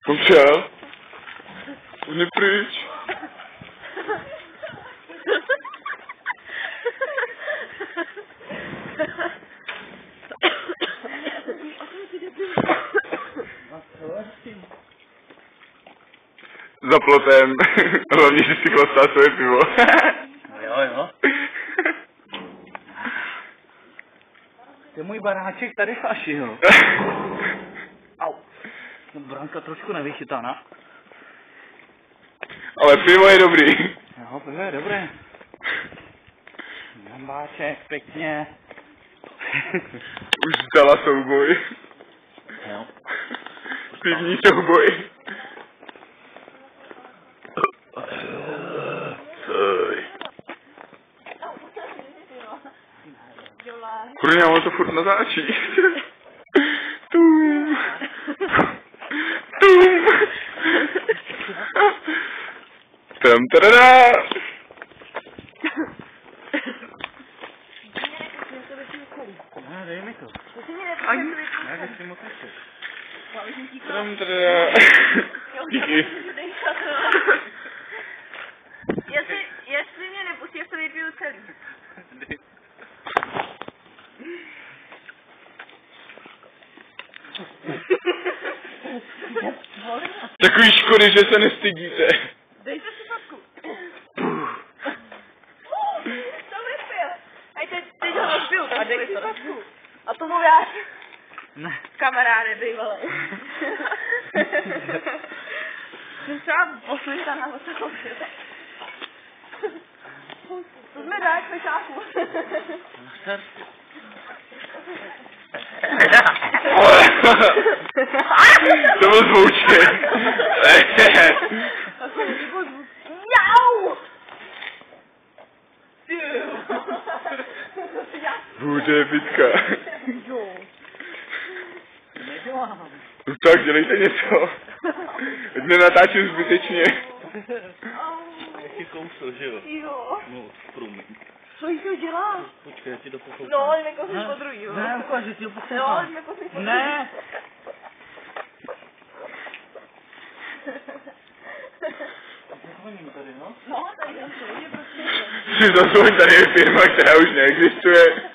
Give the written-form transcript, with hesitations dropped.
Kom šel? On je pryč. Za plotem. Hlavně, že si chlastá svoje pivo. Jo. To je můj baráček tady faši, jo. Au. No, branka trošku nevychytaná. Ale pivo je dobrý. Jo, pivo je dobré. Gambáček, pěkně. Už zdala souboj. Jo. Pivní souboj. Kurňa, ono to furt natáčí. Tum. Tam tadadá. Ne, dej mi to. Ne, si moc nechci. Tam tadadá. Díky. Jestli mě nepustí, já to vypiju celý. Takový škody, že se nestydíte. Dejte si fotku. To vypil. Ej, teď ho rozpiju. A dej si fotku. A to mluvíš? Ne. Kamaráde, bývalé. Třeba pošli tam na vysokou světě. To jsme dát, pešáku. To byl zvouček. Jau! Bude bitka. Jo. Nedělám. No tak, dělejte něco. Ať nenatáčím zbytečně. Ještě kousl, že jo? Jo. No, promiň. Co jí to děláš? Počkej, já ti to pokoukám. No, ale nekosíš po druhý, jo? Ne, ukáž, že ti to pokoukám. Jo, ale nekosíš po druhý. Ne! Zvoním tady, no? No, tady je prostě. Si zazvoň, tady je firma, která už neexistuje.